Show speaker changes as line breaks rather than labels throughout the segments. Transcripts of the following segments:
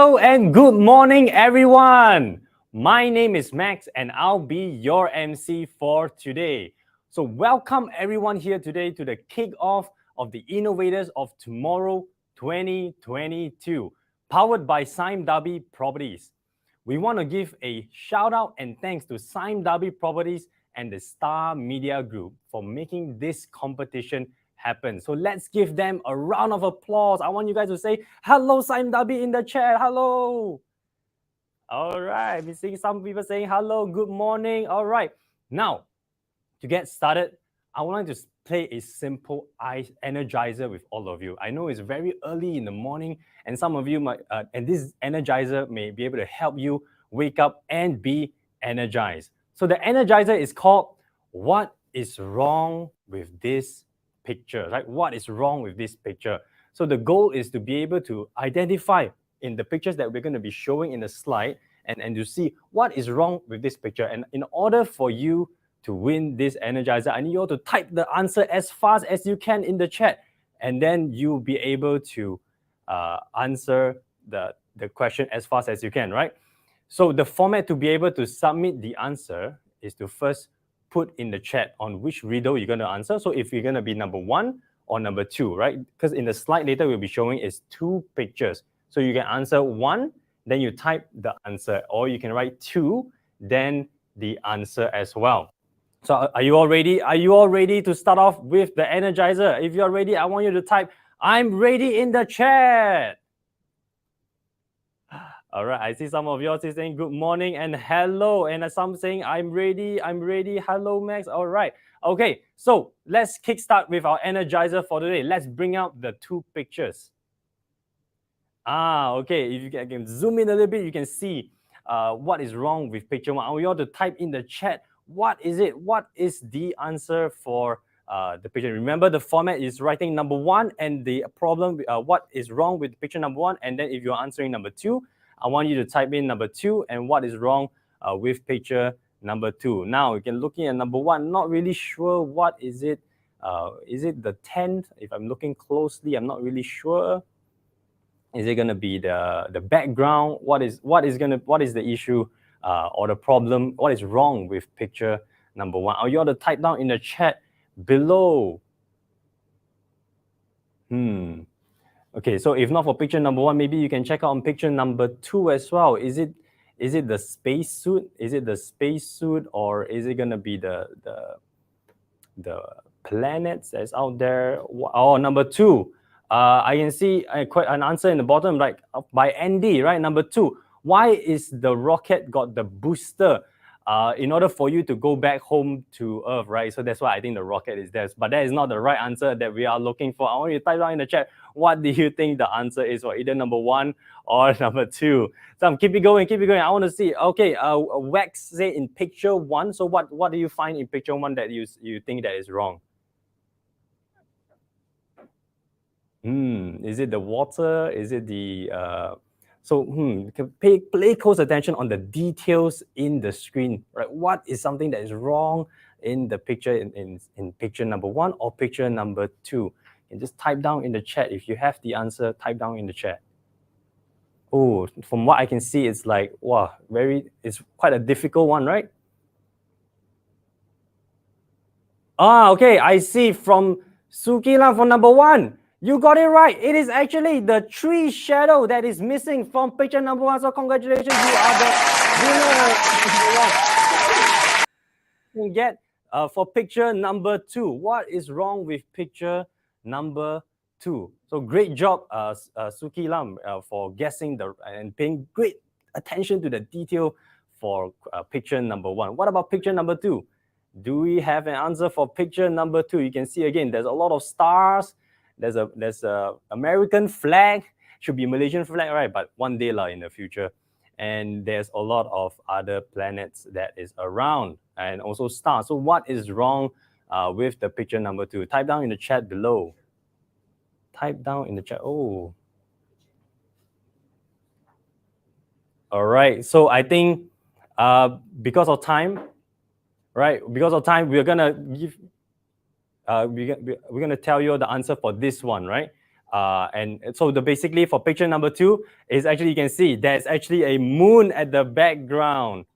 Hello and good morning, everyone. My name is Max and I'll be your MC for today. So welcome everyone here today to the kickoff of the Innovators of Tomorrow 2022, powered by Sime Darby Properties. We want to give a shout out and thanks to Sime Darby Properties and the Star Media Group for making this competition happen. So let's give them a round of applause. I want you guys to say hello, Sime Darby, in the chat. Hello. All right. We're seeing some people saying hello, good morning. All right. Now, to get started, I want to play a simple energizer with all of you. I know it's very early in the morning, and some of you might, and this energizer may be able to help you wake up and be energized. So the energizer is called "What is wrong with this picture?" Right? What is wrong with this picture? So the goal is to be able to identify in the pictures that we're going to be showing in the slide, and to see what is wrong with this picture. And in order for you to win this energizer, I need you all to type the answer as fast as you can in the chat, and then you'll be able to answer the question as fast as you can, right? So the format to be able to submit the answer is to first put in the chat on which riddle you're going to answer. So if you're going to be number 1 or number 2, right? Because in the slide later we'll be showing is 2 pictures. So you can answer 1, then you type the answer, or you can write 2, then the answer as well. So are you all ready? Are you all ready to start off with the energizer? If you're ready, I want you to type "I'm ready" in the chat. All right, I see some of you saying good morning and hello, and some saying I'm ready, I'm ready. Hello, Max. All right. Okay, so let's kickstart with our energizer for today. Let's bring out the 2 pictures. Okay, if you can zoom in a little bit, you can see what is wrong with picture 1. I want you all to type in the chat, what is it? What is the answer for the picture? Remember, the format is writing number 1 and the problem, what is wrong with picture number 1. And then if you're answering number 2, I want you to type in number 2 and what is wrong with picture number 2. Now, you can look at number 1, not really sure what is it. Is it the tent? If I'm looking closely, I'm not really sure. Is it going to be the background? What is the issue or the problem? What is wrong with picture number 1? Or you ought to type down in the chat below. Okay, so if not for picture number 1, maybe you can check out on picture number 2 as well. Is it the space suit? Is it the space suit, or is it going to be the planets that's out there? Oh, number 2. I can see an answer in the bottom, like by Andy, right? Number 2. Why is the rocket got the booster? In order for you to go back home to Earth, right? So that's why I think the rocket is there. But that is not the right answer that we are looking for. I want you to type down in the chat, what do you think the answer is for either number 1 or number 2? So keep it going. I want to see. Okay, Wax say in picture 1. So what do you find in picture 1 that you think that is wrong? Is it the water? Is it the pay close attention on the details in the screen, right? What is something that is wrong in the picture in picture number 1 or picture number 2? And just type down in the chat. If you have the answer, type down in the chat. Oh, from what I can see, it's like, wow, it's quite a difficult one, right? Okay, I see from Suki Lam for number 1. You got it right. It is actually the tree shadow that is missing from picture number 1. So congratulations, you are the winner. You get for picture number 2. What is wrong with picture number 2? So great job, Suki Lam, for guessing and paying great attention to the detail for picture number 1. What about picture number 2? Do we have an answer for picture number 2? You can see again, there's a lot of stars. There's a American flag, should be Malaysian flag, right? But one day in the future. And there's a lot of other planets that is around, and also stars. So what is wrong with the picture number 2? Type down in the chat below. Type down in the chat. Oh. All right. So I think because of time, right? Because of time, we're gonna give. We're gonna tell you the answer for this one, right? And so basically for picture number 2 is actually, you can see there's actually a moon at the background,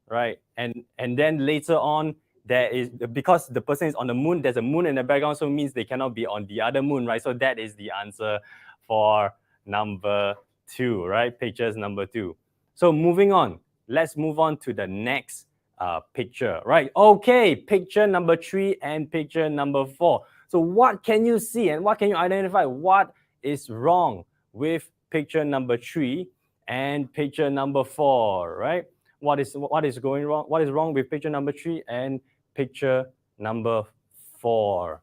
right? And then later on, there is, because the person is on the moon, there's a moon in the background, so it means they cannot be on the other moon, right? So that is the answer for number 2, right? Pictures number 2. So moving on, let's move on to the next picture, right? Okay, picture number 3 and picture number 4. So what can you see and what can you identify? What is wrong with picture number 3 and picture number 4, right? What is going wrong? What is wrong with picture number 3 and picture number 4?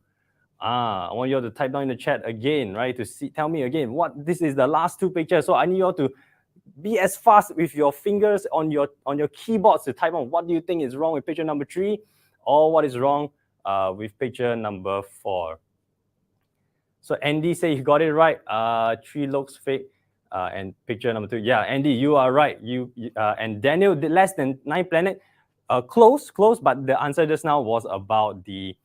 I want you all to type down in the chat again, right? To see, tell me again what this is the last 2 pictures. So I need you all to be as fast with your fingers on your keyboards to type on what do you think is wrong with picture number 3 or what is wrong with picture number 4. So Andy say he got it right. 3 looks fake. And picture number 2. Yeah, Andy, you are right. You and Daniel did less than 9 planet. Close, but the answer just now was about the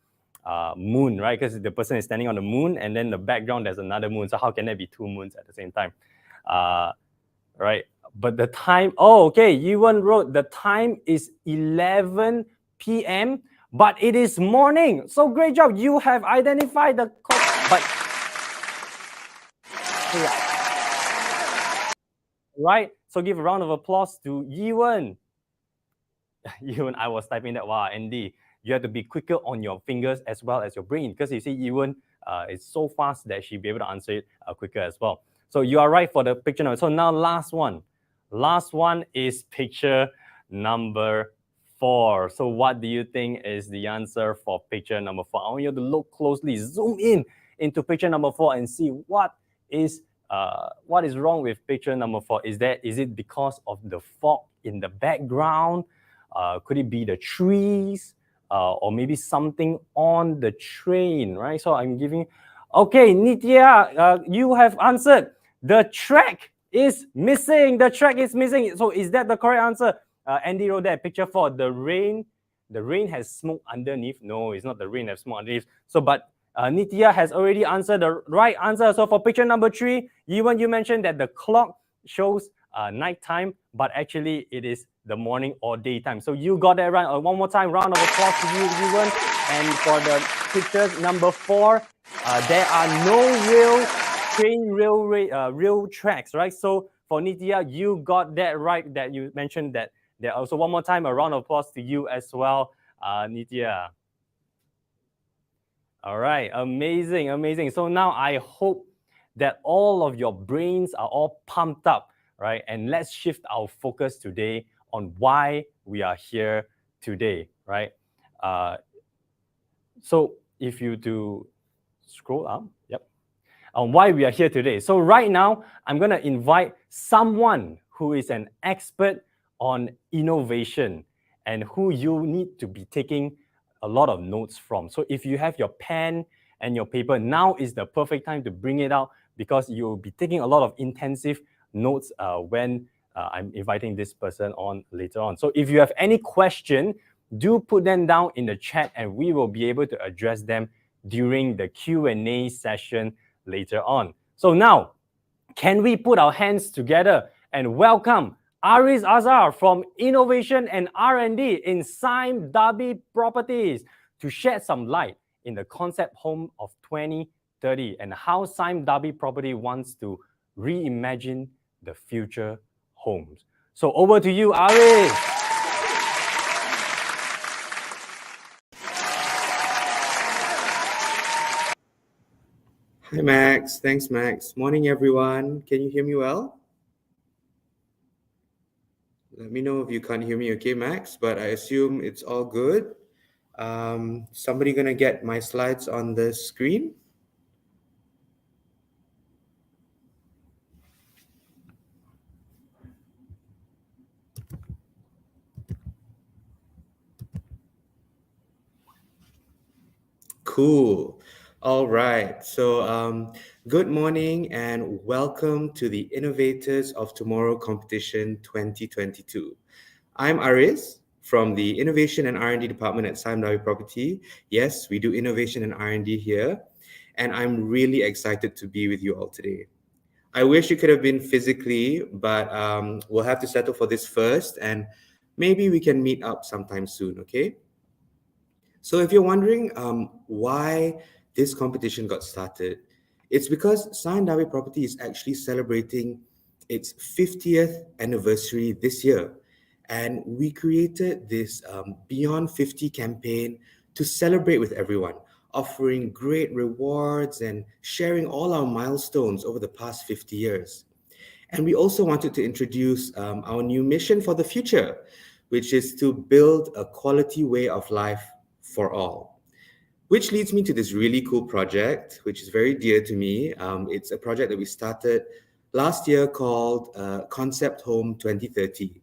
moon, right? Because the person is standing on the moon, and then the background there's another moon. So how can there be 2 moons at the same time? Right? But the time, okay, Yuan wrote the time is 11 p.m., but it is morning. So great job. You have identified the but right? So give a round of applause to Yuan. Yuan, I was typing that. Wow, Andy, you have to be quicker on your fingers as well as your brain, because you see Yuan is so fast that she'll be able to answer it quicker as well. So you are right for the picture number. So now last one. Last one is picture number 4. So what do you think is the answer for picture number 4? I want you to look closely, zoom in into picture number 4 and see what is wrong with picture number 4. Is it because of the fog in the background? Could it be the trees? Or maybe something on the train, right? So I'm giving, okay, Nitya, you have answered. The track is missing. The track is missing. So is that the correct answer? Andy wrote that picture 4. The rain has smoke underneath. No, it's not the rain has smoke underneath. So, but Nitya has already answered the right answer. So for picture number 3, Yuan, you mentioned that the clock shows nighttime, but actually it is the morning or daytime. So you got that right. One more time, round of applause to you, Yuan. And for the pictures number 4, there are no real train rail tracks, right? So for Nitya, you got that right, that you mentioned that there. Also, one more time, a round of applause to you as well, Nitya. All right, amazing. So now I hope that all of your brains are all pumped up, right? And let's shift our focus today on why we are here today, right? So if you do scroll up, yep, on why we are here today. So right now, I'm going to invite someone who is an expert on innovation and who you need to be taking a lot of notes from. So if you have your pen and your paper, now is the perfect time to bring it out, because you'll be taking a lot of intensive notes when I'm inviting this person on later on. So if you have any question, do put them down in the chat and we will be able to address them during the Q&A session later on. So now, can we put our hands together and welcome Aris Azhar from Innovation and R&D in Sime Darby Properties to shed some light in the concept home of 2030 and how Sime Darby Property wants to reimagine the future homes. So over to you, Aris.
Hi, Max. Thanks, Max. Morning, everyone. Can you hear me well? Let me know if you can't hear me, okay, Max? But I assume it's all good. Somebody gonna get my slides on the screen? Cool. All right. So, good morning and welcome to the Innovators of Tomorrow competition 2022. I'm Aris from the Innovation and R&D department at Sime Darby Property. Yes, we do innovation and R&D here. and I'm really excited to be with you all today. I wish you could have been physically, but we'll have to settle for this first, and maybe we can meet up sometime soon, okay? So, if you're wondering why this competition got started, it's because Sayan Dawe Property is actually celebrating its 50th anniversary this year. And we created this Beyond 50 campaign to celebrate with everyone, offering great rewards and sharing all our milestones over the past 50 years. And we also wanted to introduce our new mission for the future, which is to build a quality way of life for all. Which leads me to this really cool project, which is very dear to me. It's a project that we started last year called Concept Home 2030.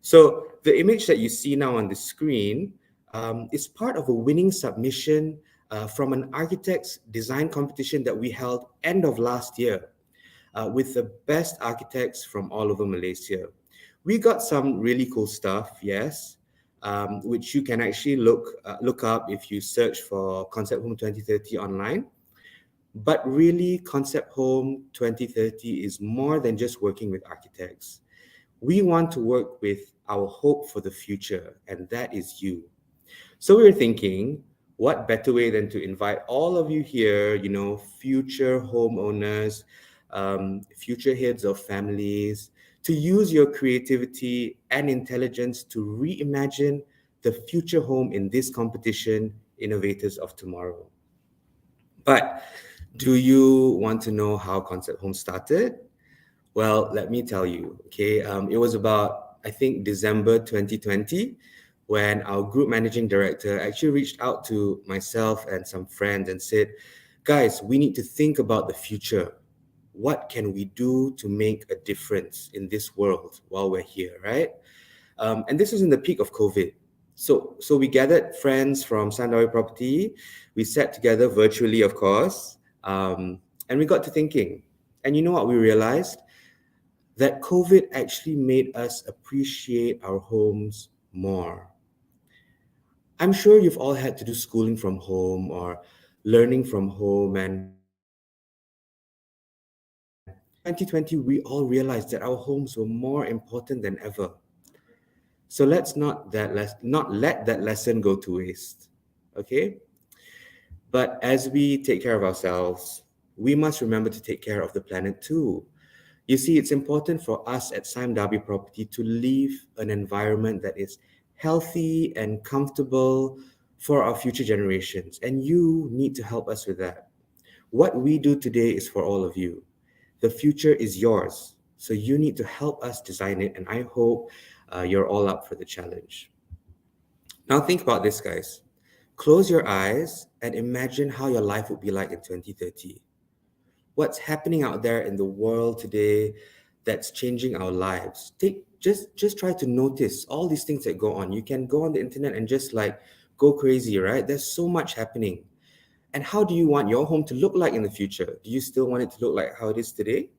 So the image that you see now on the screen is part of a winning submission from an architect's design competition that we held end of last year with the best architects from all over Malaysia. We got some really cool stuff, yes, which you can actually look up if you search for Concept Home 2030 online. But really, Concept Home 2030 is more than just working with architects. We want to work with our hope for the future, and that is you. So we were thinking, what better way than to invite all of you here, future homeowners, future heads of families, to use your creativity and intelligence to reimagine the future home in this competition, Innovators of Tomorrow. But do you want to know how Concept Home started? Well, let me tell you, okay? It was about, I think, December 2020 when our group managing director actually reached out to myself and some friends and said, guys, we need to think about the future. What can we do to make a difference in this world while we're here, right? And this was in the peak of COVID. So we gathered friends from Sandawi Property. We sat together virtually, of course, and we got to thinking. And you know what we realized? That COVID actually made us appreciate our homes more. I'm sure you've all had to do schooling from home or learning from home, and in 2020, we all realized that our homes were more important than ever. So let's not let that lesson go to waste. Okay? But as we take care of ourselves, we must remember to take care of the planet too. You see, it's important for us at Sime Darby Property to leave an environment that is healthy and comfortable for our future generations. And you need to help us with that. What we do today is for all of you. The future is yours. So you need to help us design it. And I hope you're all up for the challenge. Now, think about this, guys. Close your eyes and imagine how your life would be like in 2030. What's happening out there in the world today that's changing our lives. Just try to notice all these things that go on. You can go on the internet and just like go crazy, right? There's so much happening. And how do you want your home to look like in the future? Do you still want it to look like how it is today?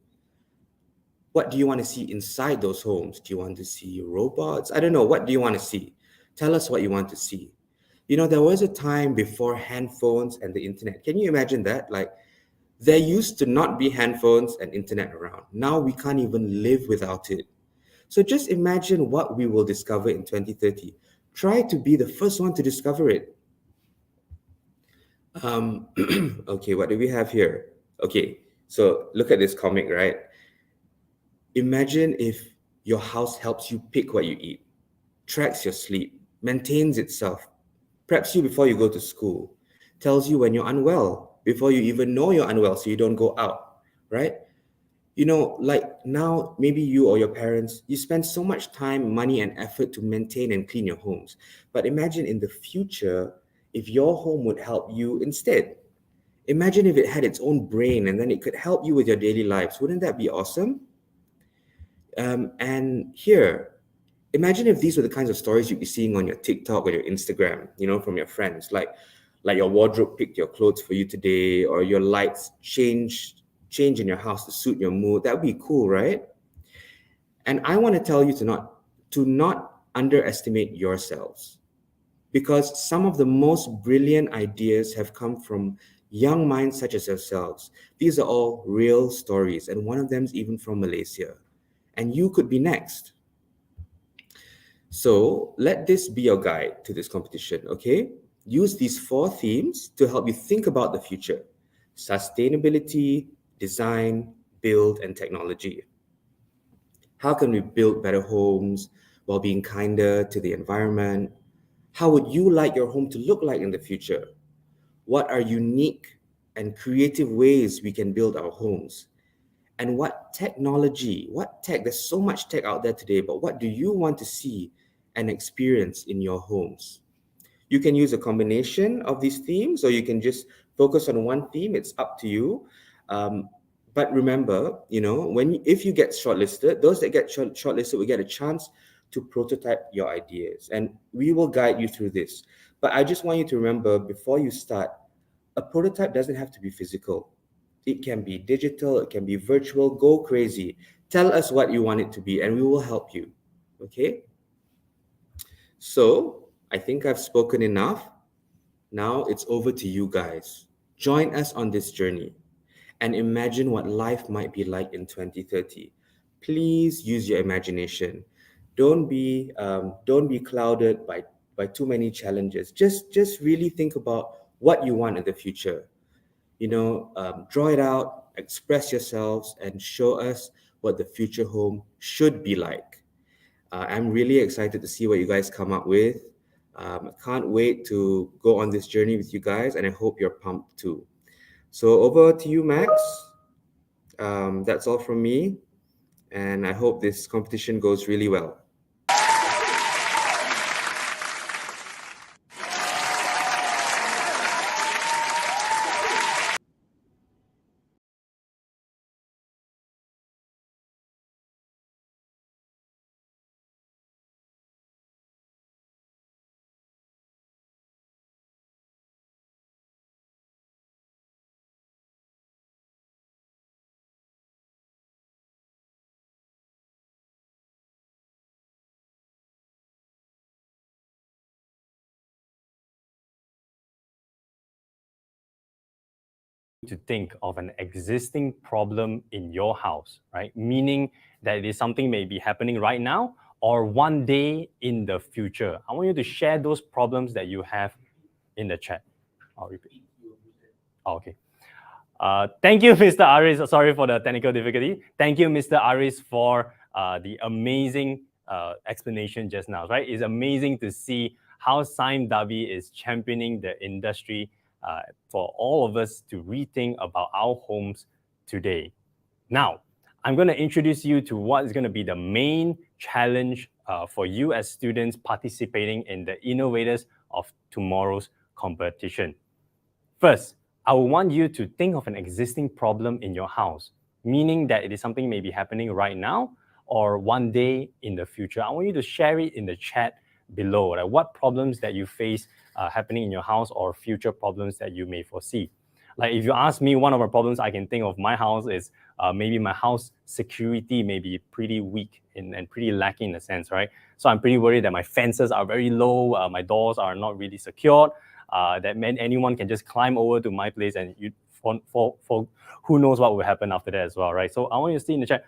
What do you want to see inside those homes? Do you want to see robots? I don't know. What do you want to see? Tell us what you want to see. There was a time before handphones and the internet. Can you imagine that? Like, there used to not be handphones and internet around. Now we can't even live without it. So just imagine what we will discover in 2030. Try to be the first one to discover it. Okay, what do we have here? Okay, so look at this comic, right? Imagine if your house helps you pick what you eat, tracks your sleep, maintains itself, preps you before you go to school, tells you when you're unwell before you even know you're unwell so you don't go out, right? Like now, maybe you or your parents, you spend so much time, money, and effort to maintain and clean your homes. But imagine in the future, if your home would help you instead. Imagine if it had its own brain and then it could help you with your daily lives. Wouldn't that be awesome? And here, imagine if these were the kinds of stories you'd be seeing on your TikTok or your Instagram, from your friends, like your wardrobe picked your clothes for you today, or your lights change in your house to suit your mood. That would be cool, right? And I want to tell you to not underestimate yourselves, because some of the most brilliant ideas have come from young minds such as yourselves. These are all real stories, and one of them is even from Malaysia. And you could be next. So let this be your guide to this competition, okay? Use these four themes to help you think about the future: sustainability, design, build, and technology. How can we build better homes while being kinder to the environment? How would you like your home to look like in the future? What are unique and creative ways we can build our homes? And what technology, what tech, there's so much tech out there today, but what do you want to see and experience in your homes? You can use a combination of these themes, or you can just focus on one theme. It's up to you. Um, but remember, if you get shortlisted, those that get shortlisted will get a chance to prototype your ideas, and we will guide you through this. But I just want you to remember, before you start, a prototype doesn't have to be physical. It can be digital, it can be virtual. Go crazy. Tell us what you want it to be, and we will help you. Okay? So, I think I've spoken enough. Now it's over to you guys. Join us on this journey and imagine what life might be like in 2030. Please use your imagination. Don't be clouded by too many challenges. Just really think about what you want in the future. Draw it out, express yourselves, and show us what the future home should be like. I'm really excited to see what you guys come up with. I can't wait to go on this journey with you guys, and I hope you're pumped too. So, over to you, Max. That's all from me, and I hope this competition goes really well.
To think of an existing problem in your house, right? Meaning that it is something may be happening right now or one day in the future. I want you to share those problems that you have in the chat. I'll repeat. Oh, okay. Thank you, Mr. Aris. Sorry for the technical difficulty. Thank you, Mr. Aris, for the amazing explanation just now, right? It's amazing to see how Sime Dabi is championing the industry for all of us to rethink about our homes today. Now, I'm going to introduce you to what is going to be the main challenge for you as students participating in the Innovators of Tomorrow's competition. First, I will want you to think of an existing problem in your house, meaning that it is something maybe happening right now or one day in the future. I want you to share it in the chat below, like what problems that you face happening in your house or future problems that you may foresee. Like if you ask me, one of the problems I can think of my house is maybe my house security may be pretty weak and pretty lacking in a sense, right? So I'm pretty worried that my fences are very low, my doors are not really secured, that anyone can just climb over to my place and for who knows what will happen after that as well, right? So I want you to see in the chat,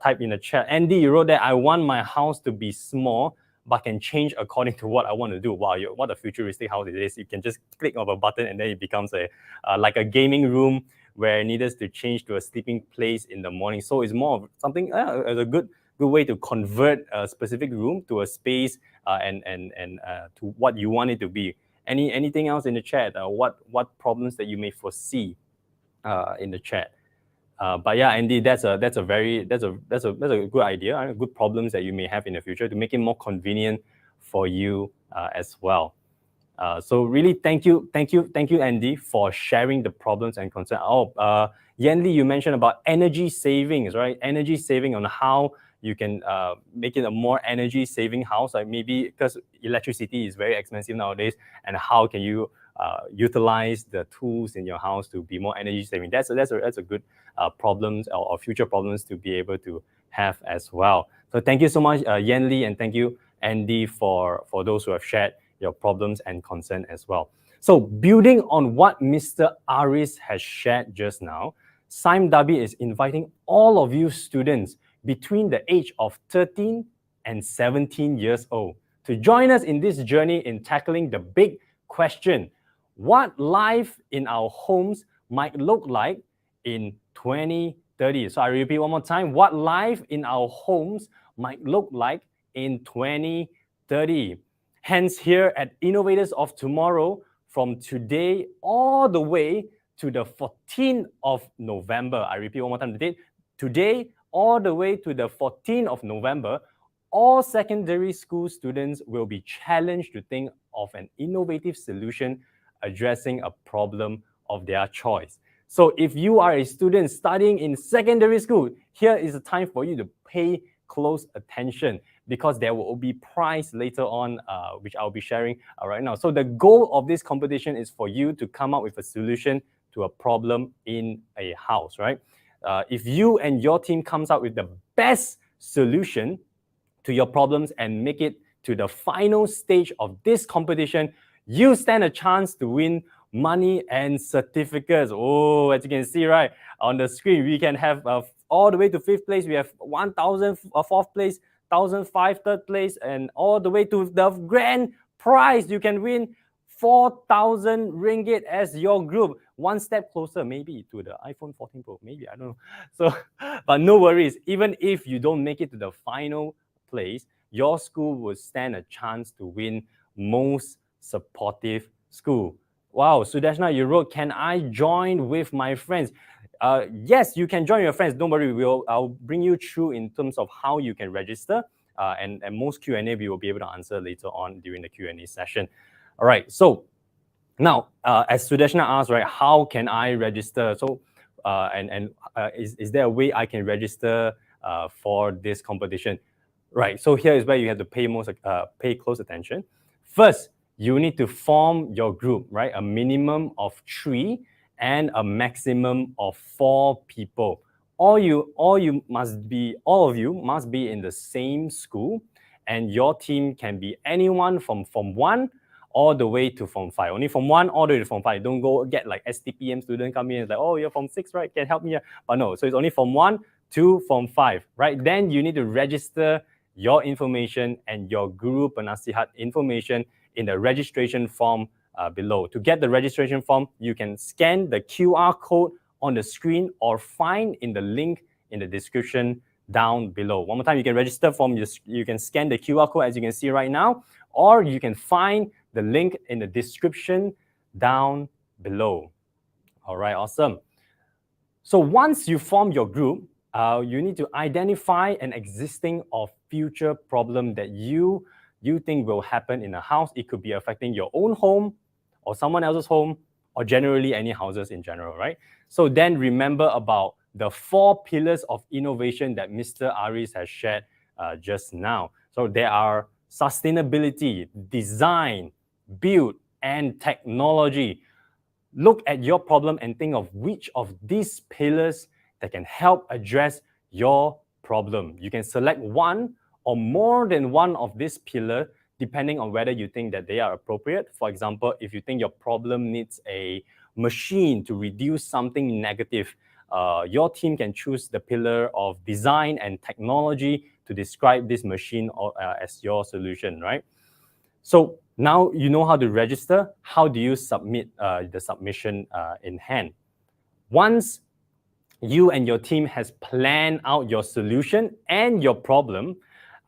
type in the chat. Andy, you wrote that I want my house to be small, but can change according to what I want to do. Wow, what a futuristic house it is. You can just click on a button and then it becomes like a gaming room where it needs to change to a sleeping place in the morning. So it's more of something, a good way to convert a specific room to a space and to what you want it to be. Anything else in the chat? What problems that you may foresee in the chat? But yeah, indeed, that's a good idea. Good problems that you may have in the future to make it more convenient for you as well. So really, thank you, Andy, for sharing the problems and concerns. Yanli, you mentioned about energy savings, right? Energy saving on how you can make it a more energy saving house, like maybe because electricity is very expensive nowadays, and how can you utilize the tools in your house to be more energy saving? That's a good problems or future problems to be able to have as well. So thank you so much, Yanli, and thank you, Andy, for those who have shared your problems and concern as well. So building on what Mr. Aris has shared just now, SIMW is inviting all of you students between the age of 13 and 17 years old to join us in this journey in tackling the big question: what life in our homes might look like in 2030. So I repeat one more time: what life in our homes might look like in 2030. Hence, here at Innovators of Tomorrow, from today all the way to the 14th of November. I repeat one more time the date. Today all the way to the 14th of November, all secondary school students will be challenged to think of an innovative solution addressing a problem of their choice. So if you are a student studying in secondary school, here is a time for you to pay close attention, because there will be prize later on, which I'll be sharing right now. So the goal of this competition is for you to come up with a solution to a problem in a house, right? If you and your team comes up with the best solution to your problems and make it to the final stage of this competition, you stand a chance to win money and certificates. Oh, as you can see right on the screen, we can have all the way to 5th place. We have 1,000 4th place, 1,005 3rd place, and all the way to the grand prize. You can win 4,000 ringgit as your group. One step closer, maybe, to the iPhone 14 Pro. Maybe, I don't know. So, but no worries. Even if you don't make it to the final place, your school will stand a chance to win most supportive school. Wow, Sudeshna, you wrote, can I join with my friends? Yes, you can join your friends. Don't worry, I'll bring you through in terms of how you can register. And most Q&A we will be able to answer later on during the Q&A session. All right, so now, as Sudeshna asked, right, how can I register? So, is there a way I can register for this competition? Right, so here is where you have to pay close attention. First, you need to form your group, right? A minimum of 3 and a maximum of 4 people. All of you must be in the same school, and your team can be anyone from Form 1 all the way to Form 5. Only Form 1 all the way to Form 5. Don't go get like STPM student come in and like, oh, you're Form 6, right? Can help me here. But no, so it's only Form 1 to Form 5, right? Then you need to register your information and your guru penasihat information in the registration form below. To get the registration form, you can scan the QR code on the screen or find in the link in the description down below. One more time, you can register form, you can scan the QR code as you can see right now, or you can find the link in the description down below. All right, awesome. So once you form your group, you need to identify an existing or future problem that you think will happen in a house. It could be affecting your own home or someone else's home, or generally any houses in general, right? So then remember about the 4 pillars of innovation that Mr. Aris has shared just now. So there are sustainability, design, build, and technology. Look at your problem and think of which of these pillars that can help address your problem. You can select one or more than one of these pillars depending on whether you think that they are appropriate. For example, if you think your problem needs a machine to reduce something negative, your team can choose the pillar of design and technology to describe this machine as your solution, right? So now you know how to register. How do you submit the submission in hand? Once you and your team has planned out your solution and your problem,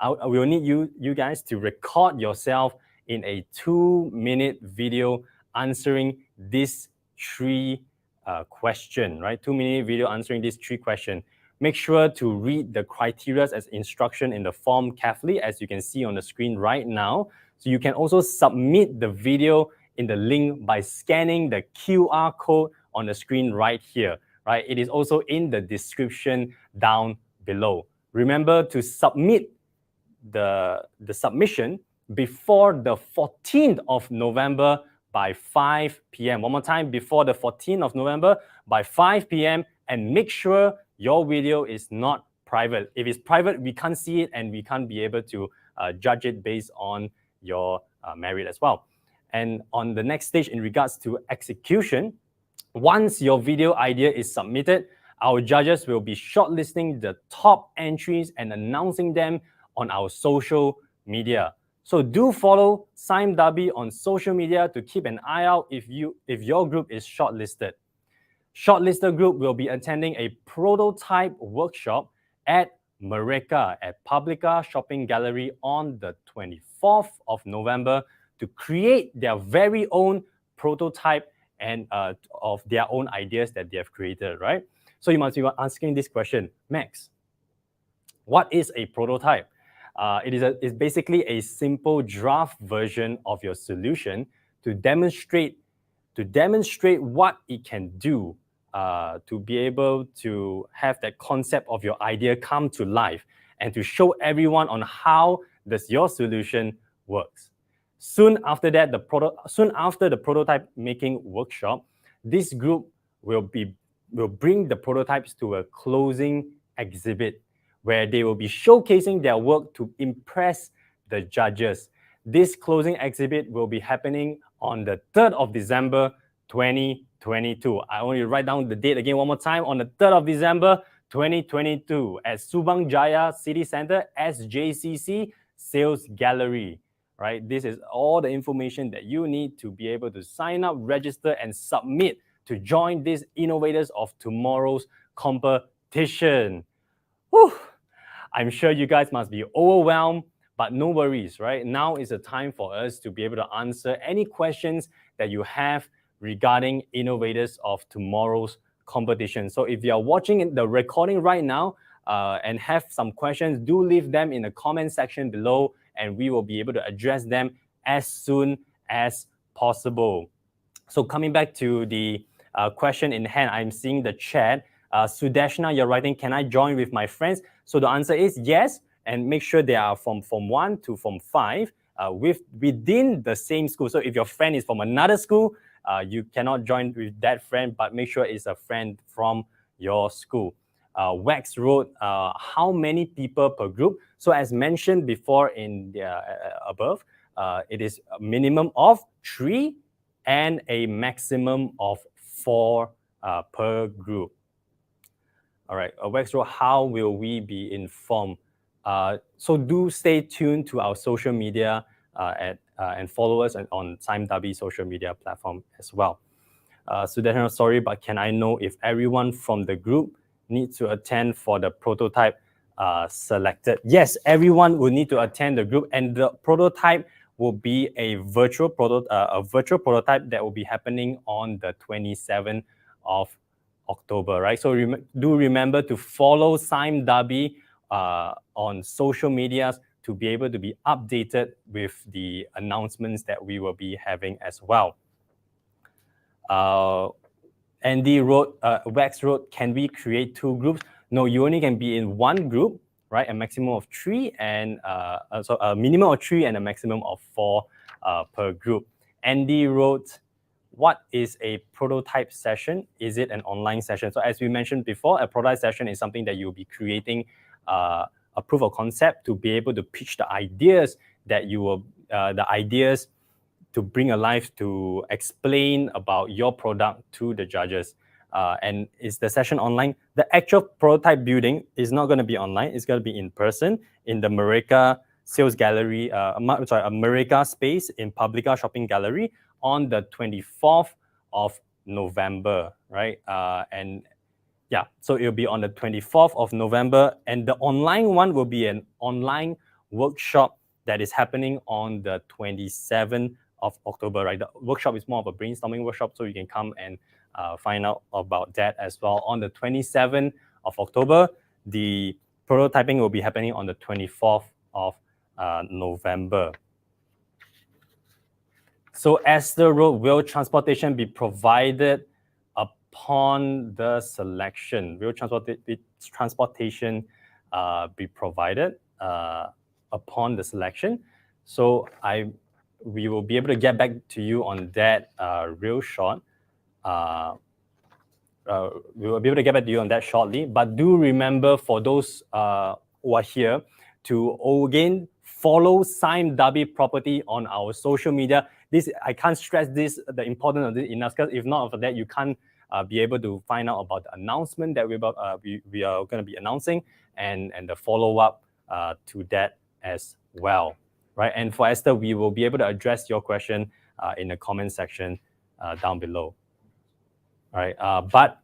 I will need you guys to record yourself in a 2-minute video answering these 3 questions, right? 2-minute video answering these 3 questions. Make sure to read the criteria as instruction in the form carefully, as you can see on the screen right now. So you can also submit the video in the link by scanning the QR code on the screen right here, right? It is also in the description down below. Remember to submit the submission before the 14th of November by 5 p.m. One more time, before the 14th of November by 5 p.m. and make sure your video is not private. If it's private, we can't see it and we can't be able to judge it based on your merit as well. And on the next stage, in regards to execution, once your video idea is submitted, our judges will be shortlisting the top entries and announcing them on our social media. So do follow SimDabi on social media to keep an eye out if your group is shortlisted. Shortlisted group will be attending a prototype workshop at Mereka at Publica Shopping Gallery on the 24th of November to create their very own prototype and of their own ideas that they have created, right? So you must be asking this question, Max, what is a prototype? It's basically a simple draft version of your solution to demonstrate what it can do, to be able to have that concept of your idea come to life and to show everyone on how does your solution works. Soon after that, soon after the prototype making workshop, this group will bring the prototypes to a closing exhibit where they will be showcasing their work to impress the judges. This closing exhibit will be happening on the 3rd of December 2022. I only write down the date again one more time, on the 3rd of December 2022 at Subang Jaya City Center, SJCC Sales Gallery. Right? This is all the information that you need to be able to sign up, register, and submit to join this Innovators of Tomorrow's competition. Whew. I'm sure you guys must be overwhelmed, but no worries, right? Now is the time for us to be able to answer any questions that you have regarding Innovators of Tomorrow's competition. So if you are watching the recording right now and have some questions, do leave them in the comment section below, and we will be able to address them as soon as possible. So coming back to the question in hand, I'm seeing the chat. Sudeshna, you're writing, can I join with my friends? So the answer is yes, and make sure they are from Form 1 to Form 5 within the same school. So if your friend is from another school, you cannot join with that friend, but make sure it's a friend from your school. Wax wrote, how many people per group? So as mentioned before in the above, it is a minimum of 3 and a maximum of 4 per group. All right, Wax wrote, how will we be informed? So do stay tuned to our social media and follow us on SimDabi social media platform as well. Sudesh, sorry, but can I know if everyone from the group needs to attend for the prototype selected? Yes, everyone will need to attend the group, and the prototype will be a virtual prototype that will be happening on the 27th of October, right? So do remember to follow SimDabi on social medias to be able to be updated with the announcements that we will be having as well. Andy wrote, Wax wrote, can we create 2 groups? No, you only can be in 1 group, right? A maximum of 3 and so a minimum of 3 and a maximum of 4 per group. Andy wrote, what is a prototype session? Is it an online session? So as we mentioned before, a prototype session is something that you'll be creating a proof of concept to be able to pitch the ideas that you will, the ideas to bring alive, to explain about your product to the judges. And is the session online? The actual prototype building is not going to be online. It's going to be in person in the Mereka Sales Gallery, Mereka space in Publica Shopping Gallery on the 24th of November, right? And yeah, so it'll be on the 24th of November, and the online one will be an online workshop that is happening on the 27th of October, right? The workshop is more of a brainstorming workshop, so you can come and find out about that as well. On the 27th of October, the prototyping will be happening on the 24th of November. So Esther wrote, will transportation be provided upon the selection? Will transportation be provided upon the selection? So we will be able to get back to you on that real short. We will be able to get back to you on that shortly. But do remember, for those who are here, to again follow SimDabi Property on our social media. this I can't stress the importance of this enough, because if not for that, you can't be able to find out about the announcement that we are going to be announcing, and the follow-up to that as well, right? And for Esther, we will be able to address your question in the comment section down below. All right, but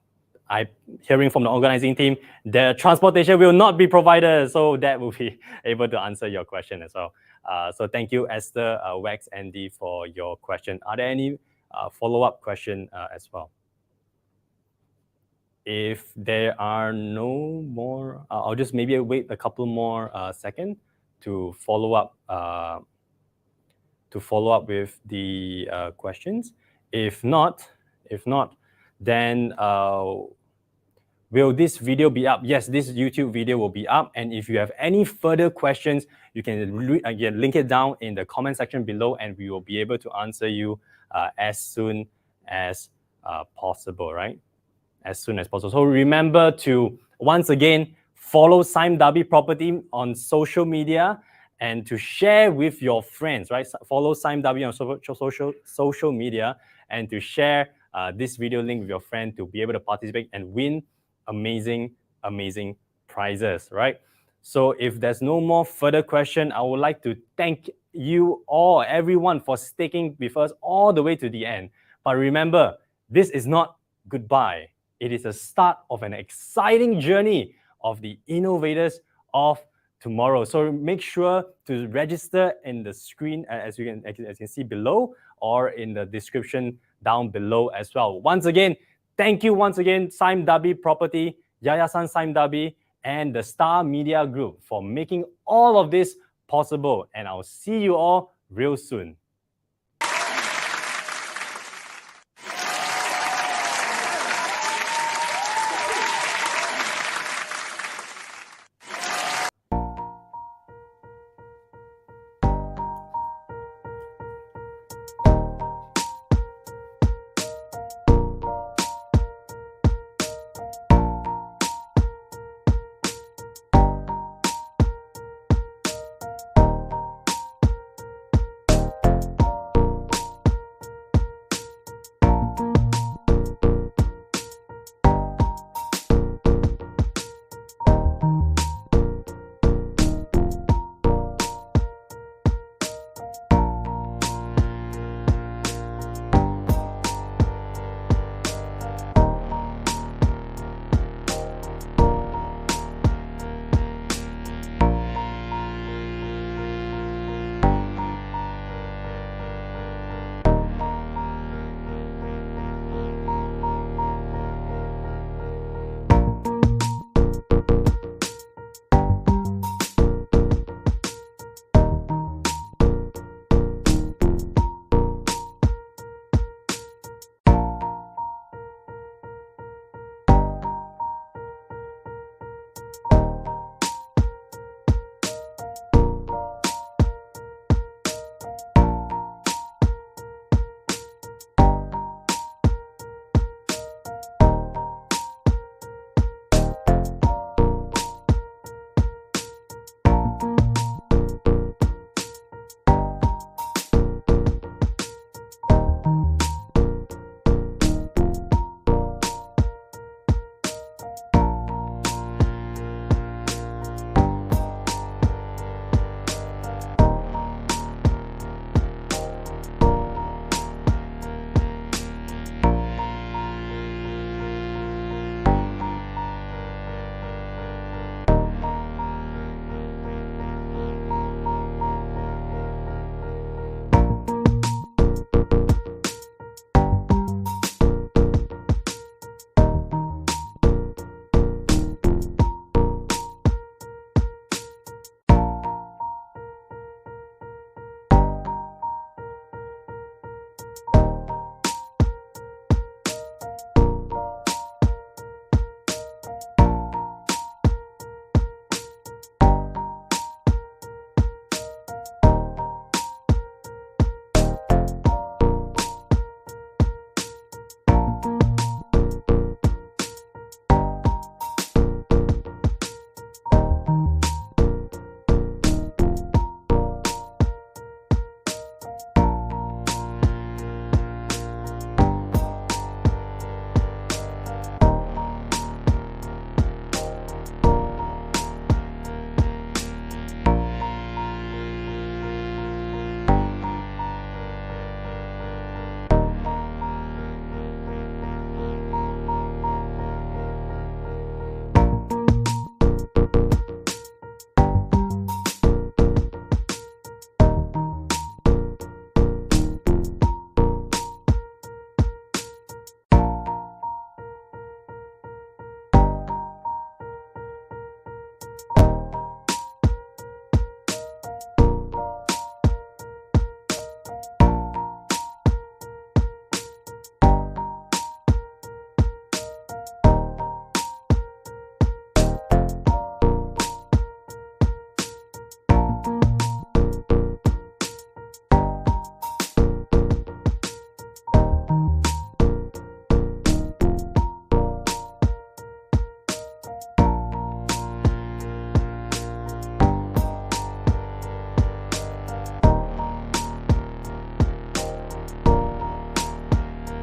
I'm hearing from the organizing team, the transportation will not be provided, so that will be able to answer your question as well. So thank you, Esther, Wax, Andy, for your question. Are there any follow-up question as well? If there are no more, I'll just maybe wait a couple more seconds to follow up with the questions. If not, then will this video be up? Yes, this YouTube video will be up. And if you have any further questions, you can again link it down in the comment section below, and we will be able to answer you as soon as possible, right? As soon as possible. So remember to, once again, follow SimDabi Property on social media and to share with your friends, right? Follow SimDabi on social media and to share this video link with your friend to be able to participate and win amazing prizes, right? So if there's no more further question, I would like to thank you all, everyone, for sticking with us all the way to the end. But remember, this is not goodbye. It is a start of an exciting journey of the Innovators of Tomorrow. So make sure to register in the screen as you can see below, or in the description down below as well. Once again, thank you once again, SimDabi Property, Yayasan SimDabi, and the Star Media Group for making all of this possible. And I'll see you all real soon.